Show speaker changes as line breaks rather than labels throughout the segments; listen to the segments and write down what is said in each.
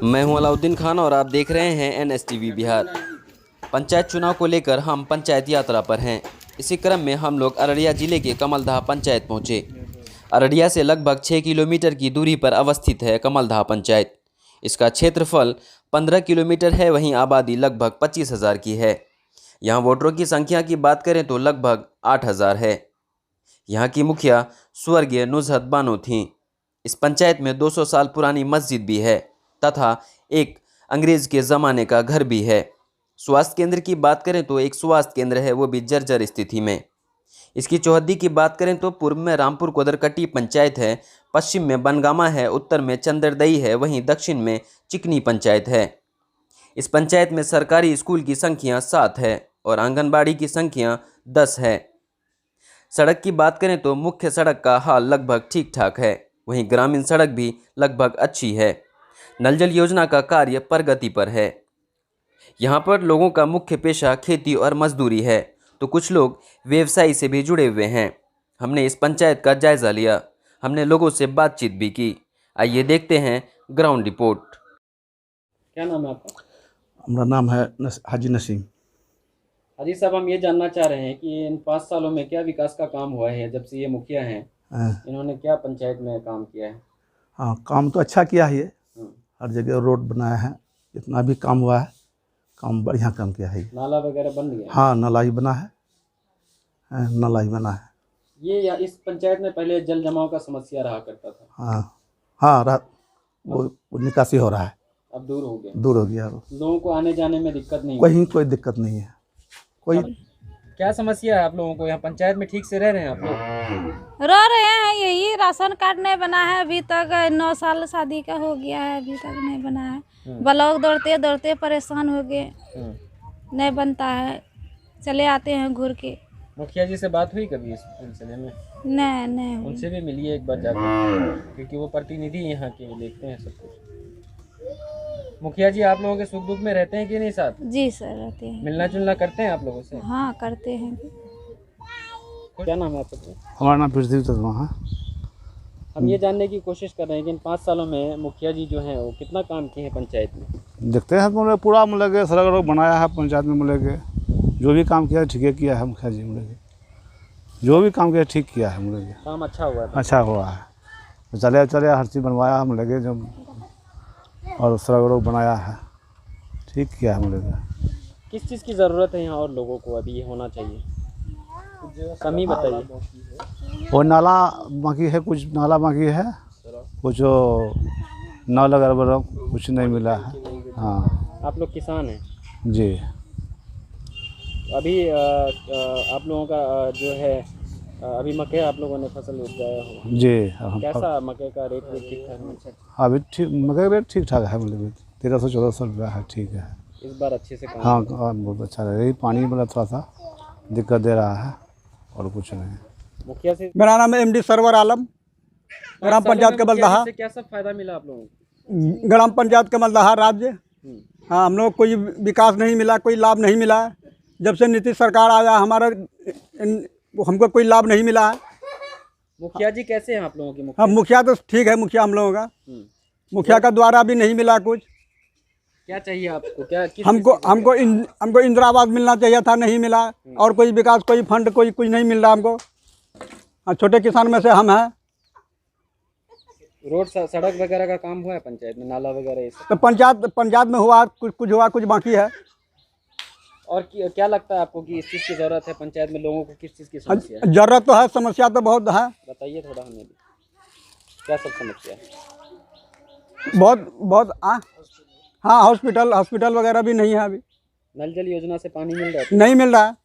मैं हूं अलाउद्दीन खान और आप देख रहे हैं NSTV बिहार। पंचायत चुनाव को लेकर हम पंचायत यात्रा पर हैं। इसी क्रम में हम लोग अररिया जिले के कमलदह पंचायत पहुंचे। अररिया से लगभग 6 किलोमीटर की दूरी पर अवस्थित है कमलदह पंचायत। इसका क्षेत्रफल 15 किलोमीटर है, वहीं आबादी लगभग 25,000 की है। यहाँ वोटरों की संख्या की बात करें तो लगभग 8,000 है। यहाँ की मुखिया स्वर्गीय नुजहत बानो थीं। इस पंचायत में 200 साल पुरानी मस्जिद भी है तथा एक अंग्रेज के ज़माने का घर भी है। स्वास्थ्य केंद्र की बात करें तो एक स्वास्थ्य केंद्र है, वो भी जर्जर स्थिति में। इसकी चौहद्दी की बात करें तो पूर्व में रामपुर कोदरकट्टी पंचायत है, पश्चिम में बनगामा है, उत्तर में चंदरदई है, वहीं दक्षिण में चिकनी पंचायत है। इस पंचायत में सरकारी स्कूल की संख्या 7 है और आंगनबाड़ी की संख्या 10 है। सड़क की बात करें तो मुख्य सड़क का हाल लगभग ठीक ठाक है, वहीं ग्रामीण सड़क भी लगभग अच्छी है। नल जल योजना का कार्य प्रगति पर है। यहाँ पर लोगों का मुख्य पेशा खेती और मजदूरी है, तो कुछ लोग व्यवसाय से भी जुड़े हुए हैं। हमने इस पंचायत का जायज़ा लिया, हमने लोगों से बातचीत भी की। आइए देखते हैं ग्राउंड रिपोर्ट।
क्या नाम है आपका?
हमारा नाम है हाजी नसीम।
हाजी साहब, हम ये जानना चाह रहे हैं कि इन 5 सालों में क्या विकास का काम हुआ है जब से ये मुखिया हैं, इन्होंने क्या पंचायत में काम किया है?
हाँ, काम तो अच्छा किया है। ये हर जगह रोड बनाया है, जितना भी काम हुआ है काम बढ़िया काम किया है।
नाला वगैरह बन गया?
हाँ, नाला ही बना है, नाला ही बना है।
ये इस पंचायत में पहले जल जमाव का समस्या रहा करता था।
हाँ हाँ, वो निकासी हो रहा है,
अब दूर हो गया?
दूर हो गया।
लोगों को आने जाने में दिक्कत नहीं?
कोई दिक्कत नहीं है। कोई
क्या समस्या है आप लोगों को? यहाँ पंचायत में ठीक से रह रहे हैं आप लोग?
रह रहे हैं, यही राशन कार्ड नहीं बना है अभी तक। 9 साल शादी का हो गया है, अभी तक नहीं बना है। ब्लॉक दौड़ते दौड़ते परेशान हो गए, नहीं बनता है, चले आते हैं घूर के।
मुखिया जी से बात हुई कभी इस सिलसिले में?
नहीं
उनसे भी मिलिए एक बार जाकर, क्योंकि वो प्रतिनिधि यहाँ के, वो देखते हैं सब कुछ। मुखिया जी आप लोगों के सुख दुख में रहते हैं कि नहीं साथ?
जी सर, रहते हैं।
मिलना जुलना करते हैं आप लोगों से?
हाँ, करते हैं।
क्या नाम है आपका?
हमारा नाम पृथ्वी तत्वा है।
हम ये जानने की कोशिश कर रहे हैं कि इन 5 सालों में मुखिया जी जो हैं वो कितना काम किए हैं पंचायत में?
देखते हैं मतलब पूरा मतलब सड़क रोड बनाया है पंचायत में। मतलब जो भी काम किया ठीक किया है मुखिया जी। मतलब जो भी काम किया ठीक किया है। मतलब
काम अच्छा हुआ है?
अच्छा हुआ है, चले हर चीज़ बनवाया हम लगे जब, और सड़क रोड बनाया है, ठीक किया हम लोग।
किस चीज़ की ज़रूरत है यहाँ और लोगों को अभी ये होना चाहिए? कमी बताइए।
वो नाला बाकी है, कुछ नाला बाकी है, कुछ नाला वगैरह कुछ नहीं मिला है। हाँ।
आप लोग किसान हैं?
जी।
अभी आप लोगों का जो है अभी मकई आप लोगों ने फसल उगाया हो
जी।
कैसा मकई का रेट ठीक ठाक?
अभी ठीक मकई रेट ठीक ठाक है। मतलब 1300-1400 रुपया है, ठीक है।
इस बार अच्छे से काम?
हाँ, बहुत अच्छा है। यही पानी मतलब थोड़ा सा दिक्कत दे रहा है और कुछ नहीं।
मुखिया से?
मेरा नाम है MD सरवर आलम, ग्राम पंचायत कमलदहा।
क्या सब फायदा मिला आप लोगों को?
ग्राम पंचायत कमलदहा राज्य। हाँ, हम लोग कोई विकास नहीं मिला, कोई लाभ नहीं मिला। जब से नीतीश सरकार आया हमारा हमको कोई लाभ नहीं मिला है।
मुखिया जी कैसे हैं आप लोगों की?
हाँ, मुखिया तो ठीक है, मुखिया हम लोगों का। मुखिया का द्वारा भी नहीं मिला कुछ।
क्या चाहिए आपको? क्या
हमको इंदिरा आवास मिलना चाहिए था, नहीं मिला। और कोई विकास, कोई फंड, कोई कुछ नहीं मिल रहा हमको। हाँ, छोटे किसान में से हम हैं।
रोड सड़क वगैरह का काम हुआ है पंचायत में? नाला वगैरह ये सब?
तो पंचायत में हुआ, कुछ हुआ, कुछ बाकी है।
और क्या लगता है आपको कि इस चीज़ की ज़रूरत है पंचायत में? लोगों को किस चीज़ की समस्या है?
जरूरत तो है, समस्या तो बहुत है।
बताइए थोड़ा हमें भी, क्या सब समस्या है?
बहुत हाँ, हॉस्पिटल वगैरह भी नहीं है अभी।
नल जल योजना से पानी मिल रहा है?
नहीं मिल रहा है।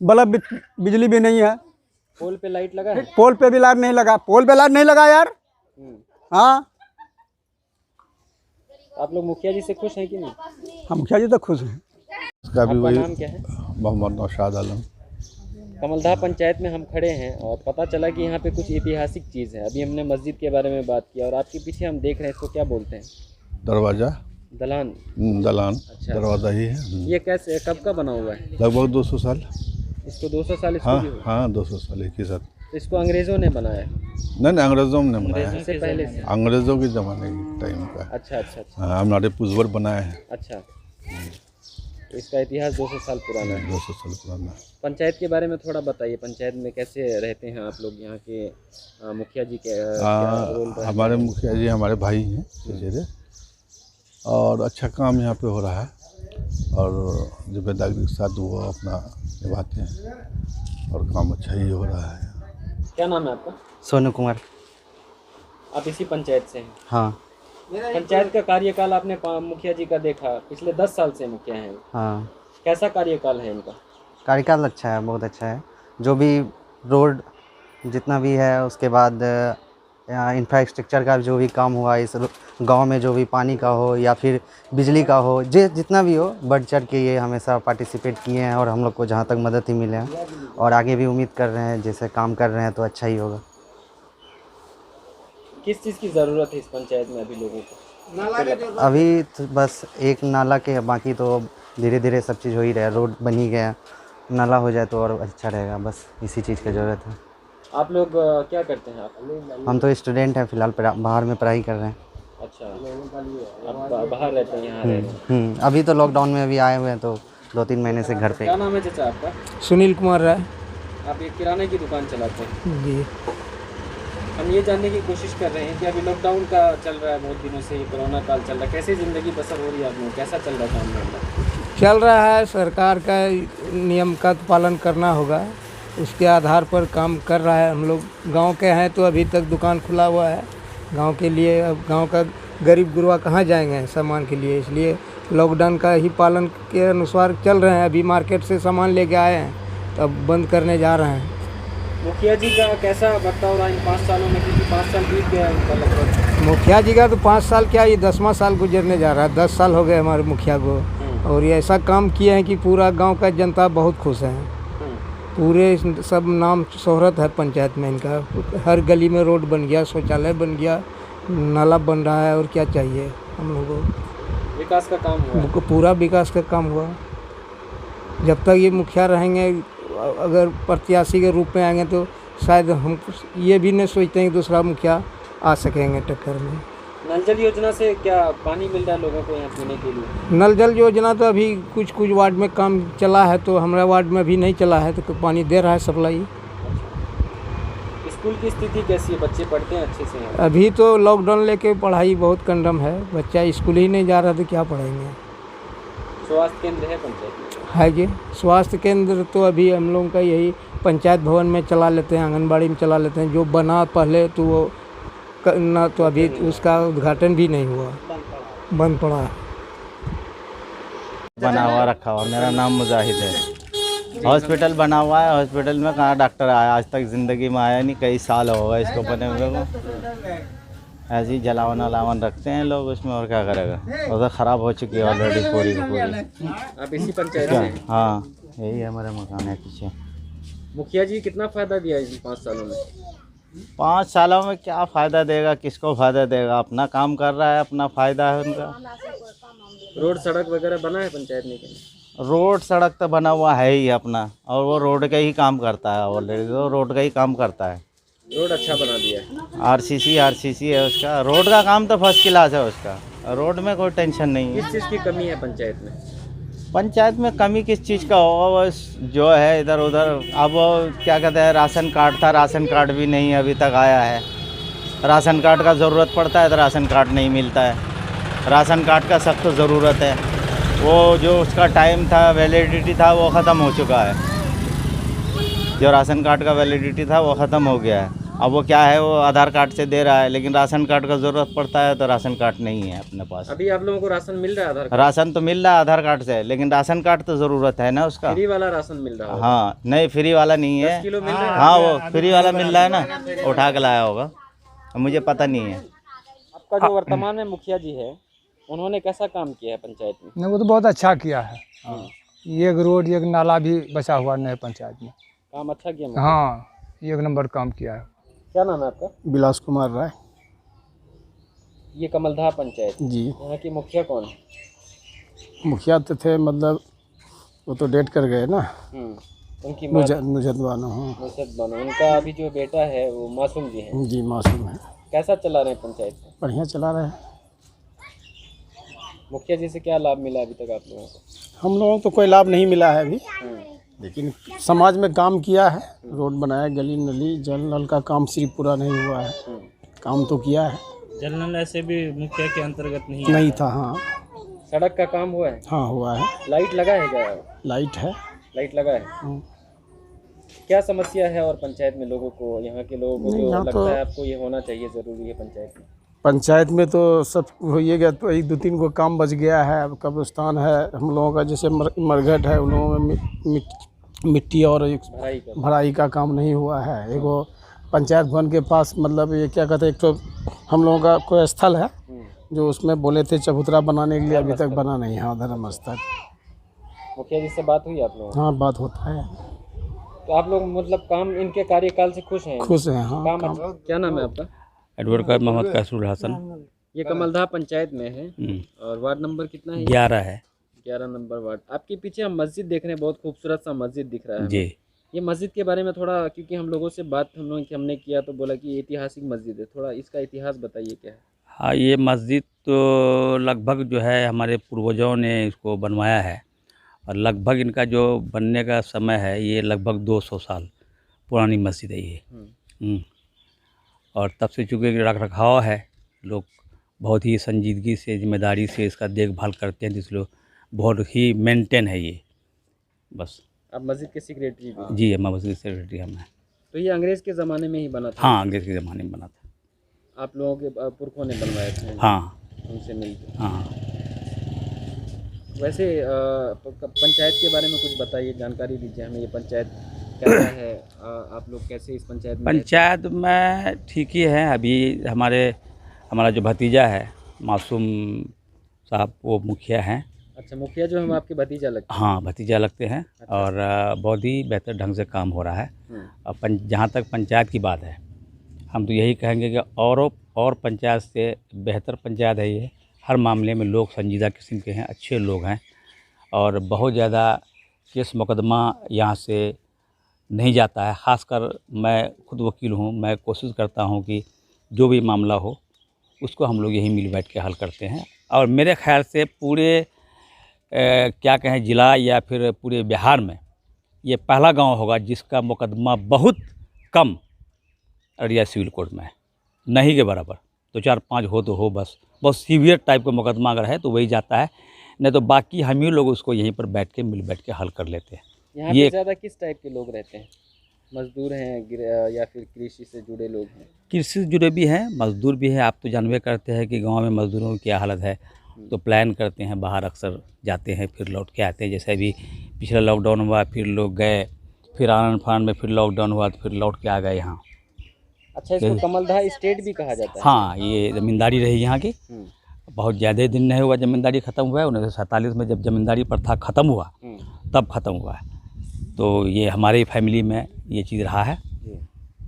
बल्ब बिजली भी नहीं है।
पोल पे लाइट लगा है?
पोल पे भी लाइट नहीं लगा। पोल पे लाइट नहीं लगा यार। हाँ।
आप लोग मुखिया जी से खुश हैं कि नहीं?
हम मुखिया जी तो खुश हैं।
उसका भी वही।
नाम क्या है?
मोहम्मद नौशाद आलम।
कमलदह पंचायत में हम खड़े हैं और पता चला कि यहाँ पे कुछ ऐतिहासिक चीज़ है। अभी हमने मस्जिद के बारे में बात किया और आपके पीछे हम देख रहे हैं, इसको क्या बोलते हैं?
दरवाज़ा,
दलान।
अच्छा, दरवाज़ा ही है।
ये कैसे, कब का बना हुआ है?
लगभग 200 साल।
इसको 200 साल?
हाँ, 200 साल एक ही साथ।
तो इसको अंग्रेज़ों ने बनाया है?
नहीं अंग्रेजों ने बनाया है,
इससे पहले से?
अंग्रेजों के ज़माने के टाइम का।
अच्छा अच्छा अच्छा
हाँ, हमारे पूर्वज बनाए हैं,
अच्छा। तो इसका इतिहास 200 साल पुराना है।
200 साल पुराना।
पंचायत के बारे में थोड़ा बताइए, पंचायत में कैसे रहते हैं आप लोग, यहाँ के मुखिया जी के क्या रोल रहता है?
हमारे मुखिया जी हमारे भाई हैं चचेरे, और अच्छा काम यहाँ पे हो रहा है, और जिम्मेदारी के साथ वो अपना निभाते हैं और काम अच्छा ही हो रहा है।
क्या नाम है आपका?
सोनू कुमार।
आप इसी पंचायत से हैं?
हाँ
पंचायत का कार्यकाल आपने मुखिया जी का देखा, पिछले 10 साल से मुखिया हैं।
हाँ,
कैसा कार्यकाल है इनका?
कार्यकाल अच्छा है, बहुत अच्छा है। जो भी रोड जितना भी है, उसके बाद इंफ्रास्ट्रक्चर का जो भी काम हुआ इस गांव में, जो भी पानी का हो या फिर बिजली का हो, जितना भी हो, बढ़ चढ़ के ये हमेशा पार्टिसिपेट किए हैं और हम लोग को जहाँ तक मदद ही मिले हैं, और आगे भी उम्मीद कर रहे हैं जैसे काम कर रहे हैं तो अच्छा ही होगा।
किस चीज़ की ज़रूरत है इस पंचायत में अभी लोगों को?
अभी तो बस एक नाला के, बाकी तो धीरे धीरे सब चीज़ हो ही रहा है। रोड बन ही गया, नाला हो जाए तो और अच्छा रहेगा, बस इसी चीज़ की ज़रूरत है।
आप लोग क्या करते हैं आप?
हम तो स्टूडेंट हैं, फ़िलहाल बाहर में पढ़ाई कर रहे हैं।
अच्छा, आप बाहर रहते हैं, यहाँ रह रहे हैं।
अभी तो लॉकडाउन में अभी आए हुए हैं, तो 2-3 महीने से घर पे।
क्या नाम है चाचा आपका?
सुनील कुमार राय।
आप एक किराने की दुकान चलाते हैं?
जी।
हम ये जानने की कोशिश कर रहे हैं कि अभी लॉकडाउन का चल रहा है, बहुत दिनों से ये कोरोना काल चल रहा है, कैसी ज़िंदगी बसर हो रही है आप लोग, कैसा चल रहा है काम धंधा?
चल रहा है, सरकार का नियम का तो पालन करना होगा, उसके आधार पर काम कर रहा है। हम लोग गांव के हैं तो अभी तक दुकान खुला हुआ है गांव के लिए। अब गांव का गरीब गुरबा कहाँ जाएंगे सामान के लिए, इसलिए लॉकडाउन का ही पालन के अनुसार चल रहे हैं। अभी मार्केट से सामान लेके आए हैं, तब बंद करने जा रहे हैं।
मुखिया जी का कैसा बर्ताव रहा इन 5 सालों में, क्योंकि 5 साल बीत गया उनका लगभग?
मुखिया जी का तो 5 साल क्या, ये 10वां साल गुजरने जा रहा है। 10 साल हो गए हमारे मुखिया को, और ये ऐसा काम किए हैं कि पूरा गांव का जनता बहुत खुश है। पूरे सब नाम शोहरत है पंचायत में इनका। हर गली में रोड बन गया, शौचालय बन गया, नाला बन रहा है, और क्या चाहिए हम लोगों को।
विकास का काम हुआ?
पूरा विकास का काम हुआ। जब तक ये मुखिया रहेंगे, अगर प्रत्याशी के रूप में आएंगे तो शायद हम ये भी नहीं सोचते हैं कि दूसरा मुखिया आ सकेंगे टक्कर में।
नल जल योजना से क्या पानी मिल रहा है लोगों को यहाँ पीने के लिए?
नल जल योजना तो अभी कुछ वार्ड में काम चला है, तो हमारा वार्ड में अभी नहीं चला है, तो पानी दे रहा है सप्लाई।
स्कूल की स्थिति कैसी है, बच्चे पढ़ते हैं अच्छे से यहाँ?
अभी तो लॉकडाउन लेके पढ़ाई बहुत कंडम है, बच्चा स्कूल ही नहीं जा रहा तो क्या पढ़ेंगे।
स्वास्थ्य केंद्र है पंचायत में?
है जी, स्वास्थ्य केंद्र तो अभी हम लोगों का यही पंचायत भवन में चला लेते हैं, आंगनबाड़ी में चला लेते हैं। जो बना पहले तो वो ना, तो अभी उसका उद्घाटन भी नहीं हुआ, बंद पड़ा है।
बना हुआ रखा हुआ, मेरा नाम मुजाहिद है। हॉस्पिटल बना हुआ है, हॉस्पिटल में कहाँ डॉक्टर आया, आज तक ज़िंदगी में आया नहीं, कई साल हो गए इसको बने हुए को। ऐसे ही जलावन वलावन रखते हैं लोग उसमें, और क्या करेगा, वो तो ख़राब हो चुकी है ऑलरेडी पूरी की पूरी।
आप इसी पंचायत में?
हाँ, यही है हमारा मकान है पीछे।
मुखिया जी कितना फ़ायदा दिया इन 5 सालों में?
5 सालों में क्या फ़ायदा देगा, किसको फ़ायदा देगा, अपना काम कर रहा है, अपना फ़ायदा है उनका।
रोड सड़क वगैरह बना है पंचायत में?
रोड सड़क तो बना हुआ है ही अपना, और वो रोड का ही काम करता है ऑलरेडी, वो रोड का ही काम करता है।
रोड अच्छा बना दिया है?
आरसीसी है उसका, रोड का काम तो फर्स्ट क्लास है उसका, रोड में कोई टेंशन नहीं है।
किस चीज़ की कमी है पंचायत में?
पंचायत में कमी किस चीज़ का होगा, बस जो है इधर उधर। अब वो क्या कहते हैं, राशन कार्ड था, राशन कार्ड भी नहीं अभी तक आया है। राशन कार्ड का ज़रूरत पड़ता है तो राशन कार्ड नहीं मिलता है। राशन कार्ड का सख्त ज़रूरत है, वो जो उसका टाइम था, वैलिडिटी था, वो ख़त्म हो चुका है। जो राशन कार्ड का वैलिडिटी था वो ख़त्म हो गया है। अब वो क्या है, वो आधार कार्ड से दे रहा है, लेकिन राशन कार्ड का ज़रूरत पड़ता है तो राशन कार्ड नहीं है अपने पास।
अभी आप लोगों को राशन मिल रहा है आधार कार्ड?
राशन तो मिल रहा है आधार कार्ड से, लेकिन राशन कार्ड तो ज़रूरत है ना उसका।
फ्री वाला राशन मिल रहा है?
हाँ, नहीं फ्री वाला नहीं है।
10 किलो मिल रहा है?
हाँ, वो फ्री वाला मिल रहा है ना, उठा के लाया होगा, मुझे पता नहीं है।
आपका जो वर्तमान में मुखिया जी है, उन्होंने कैसा काम किया है पंचायत में?
नहीं, वो तो बहुत अच्छा किया है। एक रोड एक नाला भी बचा हुआ नहीं है पंचायत में।
काम अच्छा किया?
हाँ, एक नंबर काम किया है।
क्या नाम है आपका?
विलास कुमार राय।
ये कमलदहा पंचायत
जी।
यहाँ की मुखिया कौन है?
मुखिया तो थे, मतलब वो तो डेट कर गए ना,
उनकी माँ
नुजत बानो, हाँ
नुसरत बानो, उनका अभी जो बेटा है वो मासूम जी है।
जी, मासूम है।
कैसा चला रहे हैं पंचायत में?
बढ़िया चला रहे हैं।
मुखिया जी से क्या लाभ मिला अभी तक आप लोगों को?
हम लोगों को तो कोई लाभ नहीं मिला है अभी, लेकिन समाज में काम किया है, रोड बनाया, गली नली जल नल का काम सिर्फ पूरा नहीं हुआ है, काम तो किया है।
जल नल ऐसे भी मुखिया के अंतर्गत
नहीं था, हाँ।
सड़क का काम हुआ है?
हाँ हुआ है।
लाइट लगा है क्या?
लाइट है।
लाइट लगा है। क्या समस्या है और पंचायत में लोगों को, यहाँ के लोगों को जो लगता है आपको ये होना चाहिए, जरूरी है पंचायत में?
पंचायत में तो सब हो ही गया, तो एक दो तीन को काम बच गया है। अब कब्रिस्तान है हम लोगों का, जैसे मरघट है, उन लोगों में मिट्टी और भराई का काम नहीं हुआ है। एगो पंचायत भवन के पास मतलब ये क्या कहते हैं, एक तो हम लोगों का कोई स्थल है जो उसमें बोले थे चबूतरा बनाने के लिए, अभी तक बना नहीं है। हाँ, धर्मस्थल।
मुखिया जी से बात हुई आप लोगों?
हाँ, बात होता है।
तो आप लोग मतलब काम इनके कार्यकाल से खुश हैं?
खुश हैं, हाँ।
काम क्या नाम है आपका?
एडवोकेट मोहम्मद कैसुर हसन।
ये कमलदह पंचायत में है और वार्ड नंबर कितना है?
11 है।
11 नंबर वार्ड। आपके पीछे हम मस्जिद देख रहे हैं, बहुत खूबसूरत सा मस्जिद दिख रहा है
जी।
ये मस्जिद के बारे में थोड़ा, क्योंकि हम लोगों से बात हमने किया तो बोला कि ये ऐतिहासिक मस्जिद है, थोड़ा इसका इतिहास बताइए क्या है?
हाँ, ये मस्जिद तो लगभग जो है हमारे पूर्वजों ने इसको बनवाया है, और लगभग इनका जो बनने का समय है ये लगभग 200 साल पुरानी मस्जिद है ये। और तब से चूँकि रख रखाव है, लोग बहुत ही संजीदगी से, जिम्मेदारी से इसका देखभाल करते हैं, इसलिए बहुत ही मेंटेन है ये। बस।
आप मस्जिद के सेक्रेटरी भी?
जी, मैं मस्जिद सेक्रेटरी हम हैं।
तो ये अंग्रेज़ के ज़माने में ही बना था?
हाँ, अंग्रेज़ के ज़माने में बना था।
आप लोगों के पुरखों ने बनवाए थे?
हाँ,
उनसे मिलकर।
हाँ।
वैसे पंचायत के बारे में कुछ बताइए, जानकारी दीजिए हमें। ये पंचायत क्या है, आप लोग कैसे इस पंचायत में?
पंचायत में ठीक ही है। अभी हमारा जो भतीजा है मासूम साहब, वो मुखिया हैं।
अच्छा, मुखिया जो हम आपके भतीजा लगते हैं?
हाँ, भतीजा लगते हैं।
अच्छा।
और बहुत ही बेहतर ढंग से काम हो रहा है। और जहाँ तक पंचायत की बात है, हम तो यही कहेंगे कि और पंचायत से बेहतर पंचायत है ये। हर मामले में लोग संजीदा किस्म के हैं, अच्छे लोग हैं, और बहुत ज़्यादा केस मुकदमा यहाँ से नहीं जाता है। ख़ासकर मैं खुद वकील हूँ, मैं कोशिश करता हूँ कि जो भी मामला हो उसको हम लोग यहीं मिल बैठ के हल करते हैं। और मेरे ख़्याल से पूरे क्या कहें, ज़िला या फिर पूरे बिहार में ये पहला गांव होगा जिसका मुकदमा बहुत कम अररिया सिविल कोर्ट में है, नहीं के बराबर। 2-4-5 हो तो हो, बस बहुत सीवियर टाइप का मुकदमा अगर है तो वही जाता है, नहीं तो बाकी हम ही लोग उसको यहीं पर मिल बैठ के हल कर लेते हैं।
यहाँ पे ज़्यादा किस टाइप के लोग रहते हैं? मजदूर हैं या फिर कृषि से जुड़े लोग हैं?
कृषि से जुड़े भी हैं, मजदूर भी हैं। आप तो जानबे करते हैं कि गांव में मजदूरों की क्या हालत है, तो प्लान करते हैं, बाहर अक्सर जाते हैं, फिर लौट के आते हैं। जैसे अभी पिछला लॉकडाउन हुआ, फिर लोग गए, फिर आनंद फानंद में फिर लॉकडाउन हुआ तो फिर लौट के आ गए यहाँ।
अच्छा, इसको कमलदह स्टेट भी कहा जाता है?
हाँ, ये ज़मींदारी रही यहाँ की, बहुत ज़्यादा दिन नहीं हुआ ज़मींदारी ख़त्म हुआ है। 1947 में जब ज़मींदारी प्रथा ख़त्म हुआ तब ख़त्म हुआ है। तो ये हमारे फैमिली में ये चीज़ रहा है,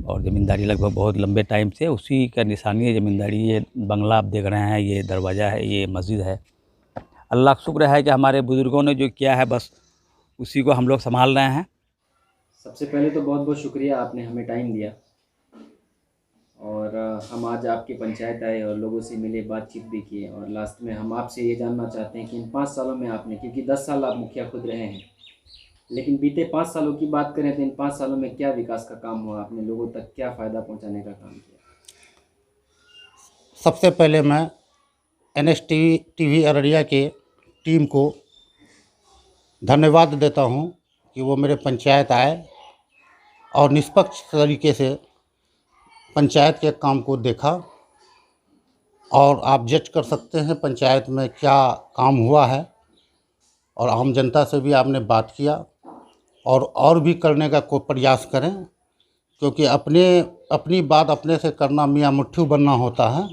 और ज़मींदारी लगभग बहुत लंबे टाइम से उसी का निशानी है ज़मींदारी। ये बंगला आप देख रहे हैं, ये दरवाज़ा है, ये मस्जिद है। अल्लाह का शुक्र है कि हमारे बुज़ुर्गों ने जो किया है बस उसी को हम लोग संभाल रहे हैं।
सबसे पहले तो बहुत बहुत शुक्रिया, आपने हमें टाइम दिया, और हम आज आपके पंचायत आए और लोगों से मिले, बातचीत भी की। और लास्ट में हम आपसे ये जानना चाहते हैं कि इन 5 सालों में आपने, क्योंकि 10 साल आप मुखिया खुद रहे हैं, लेकिन बीते 5 सालों की बात करें तो इन 5 सालों में क्या विकास का काम हुआ, आपने लोगों तक क्या फ़ायदा पहुंचाने का काम किया?
सबसे पहले मैं NSTV अररिया के टीम को धन्यवाद देता हूं कि वो मेरे पंचायत आए और निष्पक्ष तरीके से पंचायत के काम को देखा। और आप जज कर सकते हैं पंचायत में क्या काम हुआ है, और आम जनता से भी आपने बात किया, और भी करने का कोई प्रयास करें, क्योंकि अपनी बात अपने से करना मियाँ मुट्ठी बनना होता है।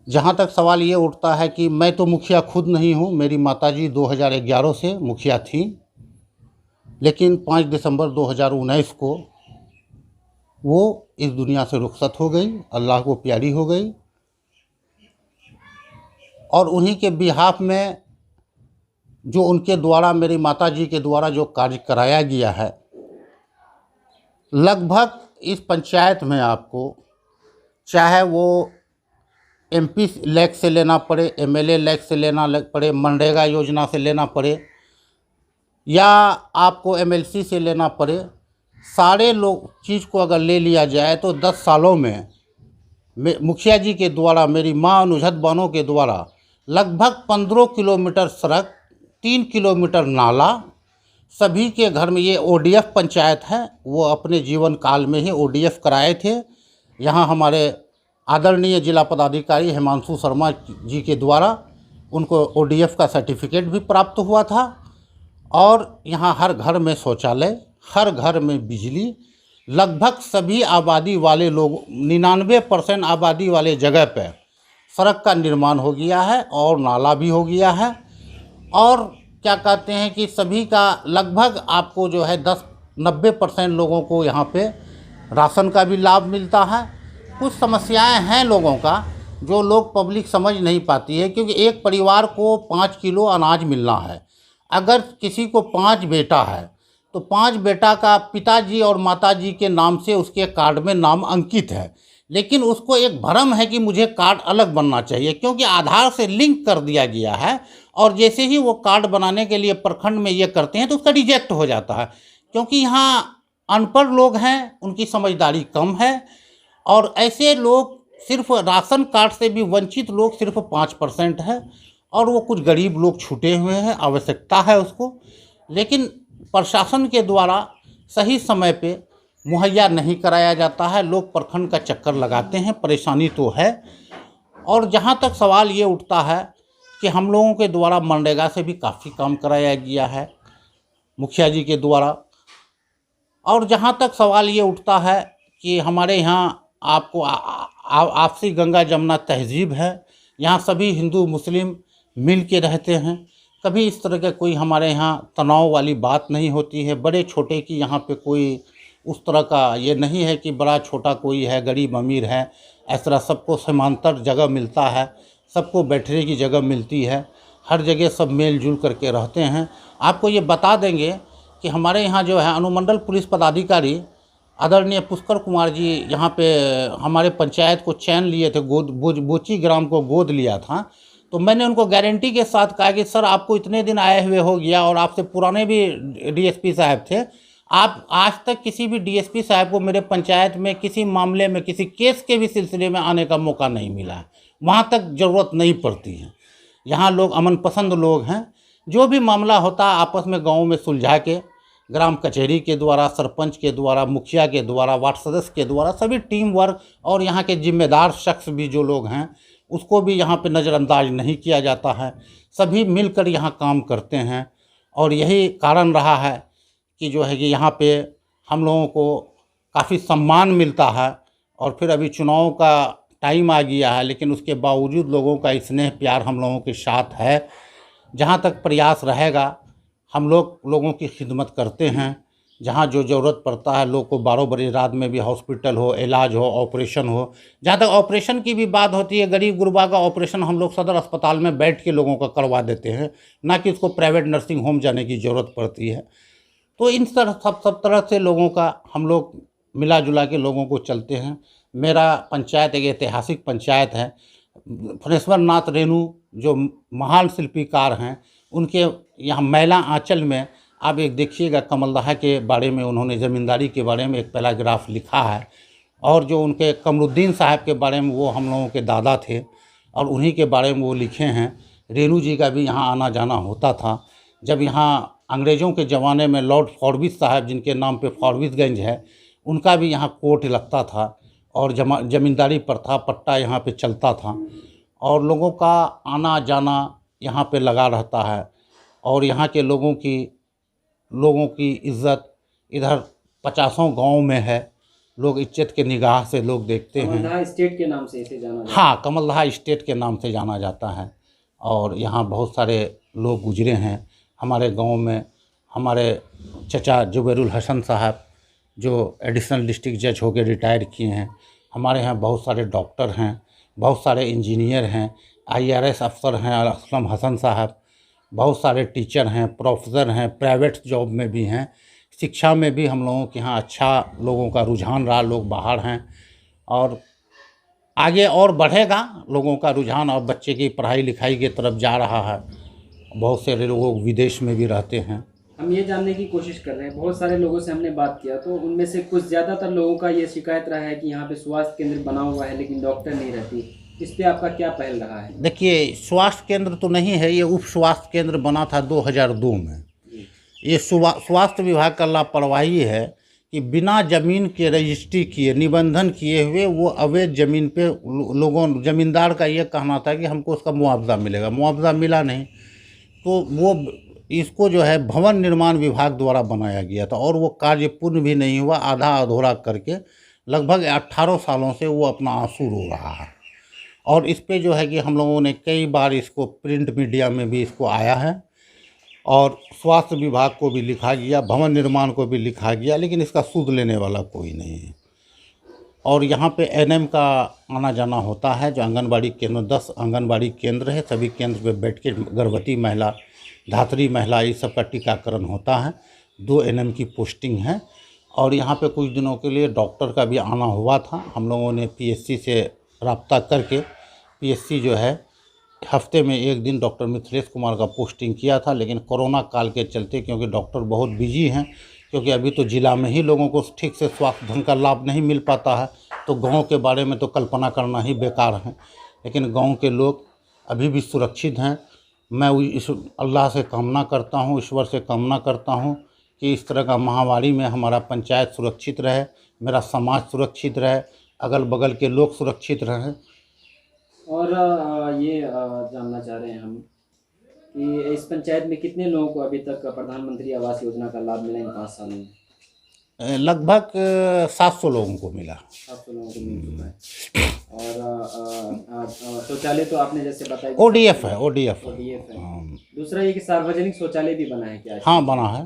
जहाँ तक सवाल ये उठता है कि मैं तो मुखिया खुद नहीं हूँ, मेरी माताजी 2011 से मुखिया थी, लेकिन 5 दिसंबर 2019 को वो इस दुनिया से रुखसत हो गई, अल्लाह को प्यारी हो गई। और उन्हीं के बिहाफ में जो उनके द्वारा, मेरी माताजी के द्वारा जो कार्य कराया गया है, लगभग इस पंचायत में आपको चाहे वो एमपी लैक से लेना पड़े, एमएलए लैक से लेना पड़े, मनरेगा योजना से लेना पड़े, या आपको एमएलसी से लेना पड़े, सारे लोग चीज़ को अगर ले लिया जाए तो 10 सालों में मुखिया जी के द्वारा, मेरी माँ नुजहत बानो के द्वारा लगभग 15 किलोमीटर सड़क, 3 किलोमीटर नाला, सभी के घर में, ये ओडीएफ पंचायत है, वो अपने जीवन काल में ही ओडीएफ कराए थे। यहाँ हमारे आदरणीय जिला पदाधिकारी हिमांशु शर्मा जी के द्वारा उनको ओडीएफ का सर्टिफिकेट भी प्राप्त हुआ था। और यहाँ हर घर में शौचालय, हर घर में बिजली, लगभग सभी आबादी वाले लोग 99% आबादी वाले जगह पर सड़क का निर्माण हो गया है और नाला भी हो गया है। और क्या कहते हैं कि सभी का लगभग आपको जो है 90% लोगों को यहाँ पे राशन का भी लाभ मिलता है। कुछ समस्याएं हैं लोगों का जो लोग पब्लिक समझ नहीं पाती है, क्योंकि एक परिवार को 5 किलो अनाज मिलना है। अगर किसी को 5 बेटा है तो 5 बेटा का पिताजी और माताजी के नाम से उसके कार्ड में नाम अंकित है, लेकिन उसको एक भ्रम है कि मुझे कार्ड अलग बनना चाहिए, क्योंकि आधार से लिंक कर दिया गया है। और जैसे ही वो कार्ड बनाने के लिए प्रखंड में ये करते हैं तो उसका रिजेक्ट हो जाता है, क्योंकि यहाँ अनपढ़ लोग हैं, उनकी समझदारी कम है। और ऐसे लोग, सिर्फ राशन कार्ड से भी वंचित लोग सिर्फ 5% है, और वो कुछ गरीब लोग छूटे हुए हैं, आवश्यकता है उसको, लेकिन प्रशासन के द्वारा सही समय पे मुहैया नहीं कराया जाता है। लोग प्रखंड का चक्कर लगाते हैं, परेशानी तो है। और जहाँ तक सवाल ये उठता है कि हम लोगों के द्वारा मनरेगा से भी काफ़ी काम कराया गया है मुखिया जी के द्वारा। और जहाँ तक सवाल ये उठता है कि हमारे यहाँ आपको आपसी गंगा जमुना तहजीब है, यहाँ सभी हिंदू मुस्लिम मिल के रहते हैं, कभी इस तरह का कोई हमारे यहाँ तनाव वाली बात नहीं होती है। बड़े छोटे की यहाँ पे कोई उस तरह का ये नहीं है कि बड़ा छोटा कोई है, गरीब अमीर है, इस तरह सबको समांतर जगह मिलता है, सबको बैठने की जगह मिलती है, हर जगह सब मेल जुल करके रहते हैं। आपको ये बता देंगे कि हमारे यहाँ जो है अनुमंडल पुलिस पदाधिकारी आदरणीय पुष्कर कुमार जी यहाँ पे हमारे पंचायत को चैन लिए थे, बोची ग्राम को गोद लिया था। तो मैंने उनको गारंटी के साथ कहा कि सर आपको इतने दिन आए हुए हो गया और आपसे पुराने भी डीएसपी साहब थे, आप आज तक किसी भी डीएसपी साहब को मेरे पंचायत में किसी मामले में, किसी केस के भी सिलसिले में आने का मौका नहीं मिला है। वहाँ तक ज़रूरत नहीं पड़ती है। यहाँ लोग अमन पसंद लोग हैं, जो भी मामला होता है आपस में गाँव में सुलझा के, ग्राम कचहरी के द्वारा, सरपंच के द्वारा, मुखिया के द्वारा, वार्ड सदस्य के द्वारा, सभी टीम वर्क, और यहाँ के जिम्मेदार शख्स भी जो लोग हैं उसको भी यहाँ पे नज़रअंदाज नहीं किया जाता है। सभी मिलकर यहाँ काम करते हैं। और यही कारण रहा है कि जो है कि यहाँ पे हम लोगों को काफ़ी सम्मान मिलता है। और फिर अभी चुनाव का टाइम आ गया है, लेकिन उसके बावजूद लोगों का स्नेह प्यार हम लोगों के साथ है। जहाँ तक प्रयास रहेगा हम लोगों की खिदमत करते हैं। जहाँ जो ज़रूरत पड़ता है लोग को 12 बजे रात में भी हॉस्पिटल हो, इलाज हो, ऑपरेशन हो। जहाँ तक ऑपरेशन की भी बात होती है, गरीब गुरबा का ऑपरेशन हम लोग सदर अस्पताल में बैठ के लोगों का करवा देते हैं, ना कि उसको प्राइवेट नर्सिंग होम जाने की ज़रूरत पड़ती है। तो इन सब तरह से लोगों का हम लोग मिला जुला के लोगों को चलते हैं। मेरा पंचायत एक ऐतिहासिक पंचायत है। फणेश्वर नाथ रेणु जो महान शिल्पीकार हैं, उनके यहाँ मैला आंचल में आप एक देखिएगा, कमलदहा के बारे में उन्होंने ज़मींदारी के बारे में एक पैराग्राफ लिखा है। और जो उनके कमरुद्दीन साहब के बारे में, वो हम लोगों के दादा थे और उन्हीं के बारे में वो लिखे हैं। रेणु जी का भी यहाँ आना जाना होता था। जब यहाँ अंग्रेज़ों के ज़माने में लॉर्ड फॉरबिस साहब, जिनके नाम पे फॉरबिसगंज है, उनका भी यहाँ कोर्ट लगता था और ज़मींदारी प्रथा पट्टा यहाँ पे चलता था। और लोगों का आना जाना यहाँ पे लगा रहता है। और यहाँ के लोगों की इज़्ज़त इधर 50 गाँव में है। लोग इज्जत के निगाह से लोग देखते हैं।
कमलदहा स्टेट के नाम से इसे जाना जाता है।
हाँ, कमलदहा स्टेट के नाम से जाना जाता है। और यहाँ बहुत सारे लोग गुजरे हैं हमारे गांव में। हमारे चचा जुबैरुल हसन साहब जो एडिशनल डिस्ट्रिक्ट जज होकर रिटायर किए हैं। हमारे यहाँ बहुत सारे डॉक्टर हैं, बहुत सारे इंजीनियर हैं, IRS अफसर हैं, असलम हसन साहब। बहुत सारे टीचर हैं, प्रोफेसर हैं, प्राइवेट जॉब में भी हैं, शिक्षा में भी हम लोगों के यहाँ अच्छा लोगों का रुझान रहा, लोग बाहर हैं और आगे और बढ़ेगा लोगों का रुझान और बच्चे की पढ़ाई लिखाई की तरफ जा रहा है। बहुत से लोग विदेश में भी रहते हैं।
हम ये जानने की कोशिश कर रहे हैं, बहुत सारे लोगों से हमने बात किया तो उनमें से कुछ ज़्यादातर लोगों का ये शिकायत रहा है कि यहाँ पे स्वास्थ्य केंद्र बना हुआ है लेकिन डॉक्टर नहीं रहती। इस पे आपका क्या पहल रहा है?
देखिए, स्वास्थ्य केंद्र तो नहीं है, ये उप स्वास्थ्य केंद्र बना था 2002 में। ये स्वास्थ्य विभाग का लापरवाही है कि बिना ज़मीन के रजिस्ट्री किए, निबंधन किए हुए वो अवैध ज़मीन पे लोगों, ज़मींदार का ये कहना था कि हमको उसका मुआवजा मिलेगा, मुआवजा मिला नहीं तो वो इसको जो है भवन निर्माण विभाग द्वारा बनाया गया था और वो कार्य पूर्ण भी नहीं हुआ, आधा अधूरा करके लगभग 18 सालों से वो अपना आंसू रो रहा है। और इस पे जो है कि हम लोगों ने कई बार इसको प्रिंट मीडिया में भी इसको आया है और स्वास्थ्य विभाग को भी लिखा गया, भवन निर्माण को भी लिखा गया, लेकिन इसका सूद लेने वाला कोई नहीं है। और यहाँ पे एनएम का आना जाना होता है, जो आंगनबाड़ी केंद्र 10 आंगनबाड़ी केंद्र है, सभी केंद्र पे बैठ के गर्भवती महिला, धात्री महिला, ये सब का टीकाकरण होता है। 2 एनएम की पोस्टिंग है और यहाँ पे कुछ दिनों के लिए डॉक्टर का भी आना हुआ था। हम लोगों ने पीएससी से रब्ता करके पीएससी जो है हफ्ते में 1 दिन डॉक्टर मिथिलेश कुमार का पोस्टिंग किया था, लेकिन कोरोना काल के चलते, क्योंकि डॉक्टर बहुत बिजी हैं, क्योंकि अभी तो जिला में ही लोगों को ठीक से स्वास्थ्य ढंग का लाभ नहीं मिल पाता है, तो गांव के बारे में तो कल्पना करना ही बेकार है। लेकिन गांव के लोग अभी भी सुरक्षित हैं। मैं इस अल्लाह से कामना करता हूं, ईश्वर से कामना करता हूं कि इस तरह का महामारी में हमारा पंचायत सुरक्षित रहे, मेरा समाज सुरक्षित रहे, अगल बगल के लोग सुरक्षित रहें।
और ये जानना चाह रहे हैं हम कि इस पंचायत में कितने लोगों को अभी तक प्रधानमंत्री आवास योजना का लाभ मिला इन 5 सालों में?
लगभग 700 लोगों को मिला।
700 लोगों को मिल चुका है। और शौचालय तो आपने जैसे बताया
ओडीएफ है, ओडीएफ
है। दूसरा ये कि सार्वजनिक शौचालय भी बना है क्या?
हाँ, बना है।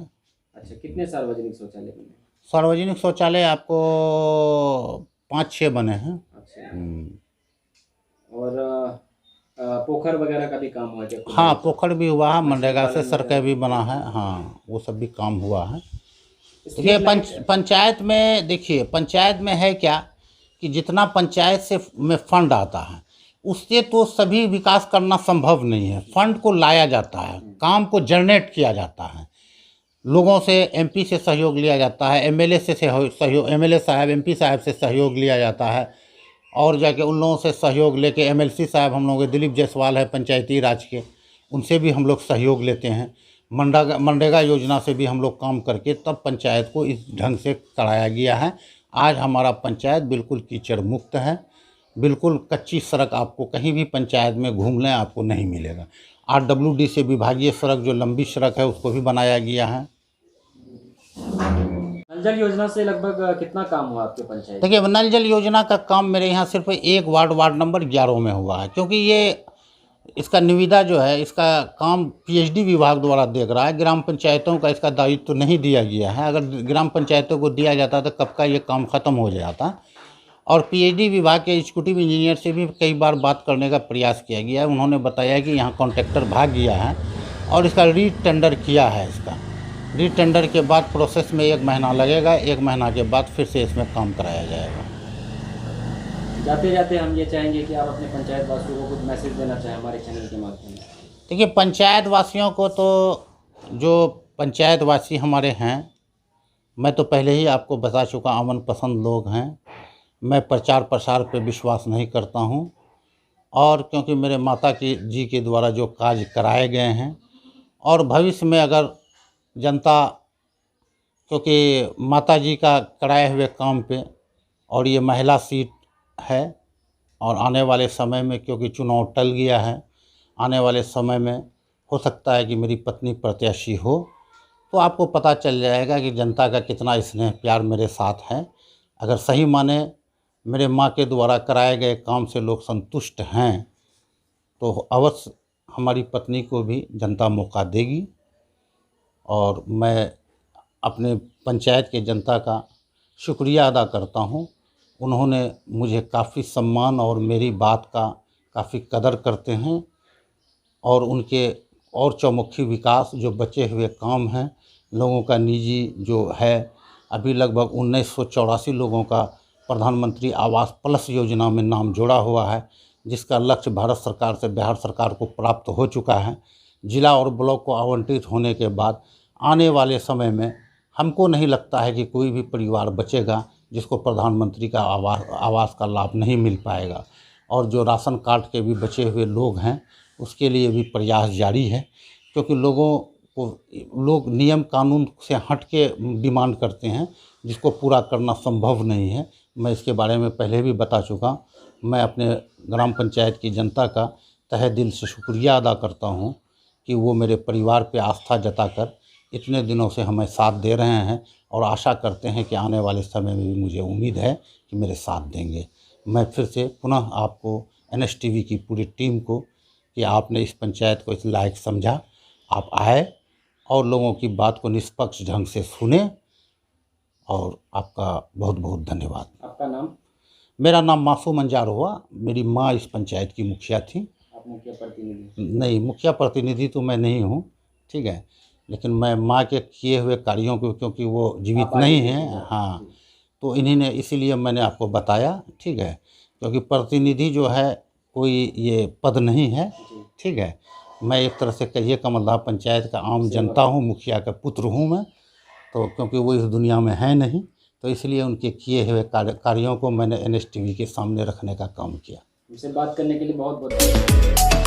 अच्छा, कितने सार्वजनिक शौचालय बने?
सार्वजनिक शौचालय आपको 5-6 बने हैं।
अच्छा। और पोखर वगैरह का भी काम हुआ क्या?
हाँ, पोखर भी हुआ है, मनरेगा से सड़कें भी बना है। हाँ, वो सब भी काम हुआ है। देखिए, पंचायत में, देखिए पंचायत में है क्या कि जितना पंचायत से में फंड आता है उससे तो सभी विकास करना संभव नहीं है। फंड को लाया जाता है, काम को जनरेट किया जाता है, लोगों से, एमपी से सहयोग लिया जाता है, एमएलए से सहयोग, एमएलए साहब, एमपी साहब से सहयोग लिया जाता है और जाके उन लोगों से सहयोग लेके एमएलसी साहब, हम लोगों के दिलीप जायसवाल है पंचायती राज के, उनसे भी हम लोग सहयोग लेते हैं। मनरेगा योजना से भी हम लोग काम करके तब पंचायत को इस ढंग से कराया गया है। आज हमारा पंचायत बिल्कुल कीचड़ मुक्त है, बिल्कुल कच्ची सड़क आपको कहीं भी पंचायत में घूम लें आपको नहीं मिलेगा। आरडब्ल्यूडी से विभागीय सड़क, जो लंबी सड़क है, उसको भी बनाया गया है।
नल जल योजना से लगभग कितना काम हुआ आपके पंचायत?
देखिए, नल जल योजना का काम मेरे यहाँ सिर्फ एक वार्ड नंबर 11 में हुआ है, क्योंकि ये इसका निविदा जो है, इसका काम पीएचडी विभाग द्वारा देख रहा है। ग्राम पंचायतों का इसका दायित्व तो नहीं दिया गया है। अगर ग्राम पंचायतों को दिया जाता तो कब का ये काम ख़त्म हो जाता। और पीएचडी विभाग के एग्जीक्यूटिव इंजीनियर से भी कई बार बात करने का प्रयास किया गया है। उन्होंने बताया कि यहाँ कॉन्ट्रैक्टर भाग गया है और इसका रीटेंडर किया है। इसका रीटेंडर के बाद प्रोसेस में 1 महीना लगेगा, 1 महीना के बाद फिर से इसमें काम कराया जाएगा।
जाते जाते हम ये चाहेंगे कि आप अपने पंचायत वासियों को कुछ मैसेज देना चाहें हमारे चैनल के माध्यम से।
देखिए, पंचायत वासियों को तो, जो पंचायत वासी हमारे हैं, मैं तो पहले ही आपको बता चुका, अमन पसंद लोग हैं। मैं प्रचार प्रसार पे विश्वास नहीं करता हूँ और क्योंकि मेरे माता जी के द्वारा जो कार्य कराए गए हैं और भविष्य में अगर जनता, क्योंकि माता जी का कराए हुए काम पे, और ये महिला सीट है और आने वाले समय में, क्योंकि चुनाव टल गया है, आने वाले समय में हो सकता है कि मेरी पत्नी प्रत्याशी हो, तो आपको पता चल जाएगा कि जनता का कितना स्नेह प्यार मेरे साथ है। अगर सही माने मेरे माँ के द्वारा कराए गए काम से लोग संतुष्ट हैं तो अवश्य हमारी पत्नी को भी जनता मौका देगी। और मैं अपने पंचायत के जनता का शुक्रिया अदा करता हूँ। उन्होंने मुझे काफ़ी सम्मान और मेरी बात का काफ़ी कदर करते हैं और उनके और चौमुखी विकास जो बचे हुए काम हैं, लोगों का निजी जो है, अभी लगभग 1984 लोगों का प्रधानमंत्री आवास प्लस योजना में नाम जोड़ा हुआ है, जिसका लक्ष्य भारत सरकार से बिहार सरकार को प्राप्त हो चुका है। जिला और ब्लॉक को आवंटित होने के बाद आने वाले समय में हमको नहीं लगता है कि कोई भी परिवार बचेगा जिसको प्रधानमंत्री का आवास का लाभ नहीं मिल पाएगा। और जो राशन कार्ड के भी बचे हुए लोग हैं उसके लिए भी प्रयास जारी है, क्योंकि लोग नियम कानून से हट के डिमांड करते हैं, जिसको पूरा करना संभव नहीं है। मैं इसके बारे में पहले भी बता चुका। मैं अपने ग्राम पंचायत की जनता का तहे दिल से शुक्रिया अदा करता हूँ कि वो मेरे परिवार पे आस्था जताकर इतने दिनों से हमें साथ दे रहे हैं, और आशा करते हैं कि आने वाले समय में भी मुझे उम्मीद है कि मेरे साथ देंगे। मैं फिर से पुनः आपको NSTV की पूरी टीम को कि आपने इस पंचायत को इस लायक समझा, आप आए और लोगों की बात को निष्पक्ष ढंग से सुने, और आपका बहुत बहुत धन्यवाद।
आपका नाम?
मेरा नाम मासूम अंजार हुआ। मेरी माँ इस पंचायत की मुखिया थी।
आप मुखिया प्रतिनिधि?
नहीं, मुखिया प्रतिनिधि तो मैं नहीं हूँ, ठीक है, लेकिन मैं माँ के किए हुए कार्यों को, क्योंकि वो जीवित नहीं हैं, हाँ, तो इन्हीं ने, इसीलिए मैंने आपको बताया, ठीक है, क्योंकि प्रतिनिधि जो है कोई ये पद नहीं है, ठीक है। मैं एक तरह से कहिए कमलदह पंचायत का आम जनता हूँ, मुखिया का पुत्र हूँ मैं, तो क्योंकि वो इस दुनिया में है नहीं, तो इसलिए उनके किए हुए कार्यों को मैंने NSTV के सामने रखने का काम किया।
हमसे बात करने के लिए बहुत बहुत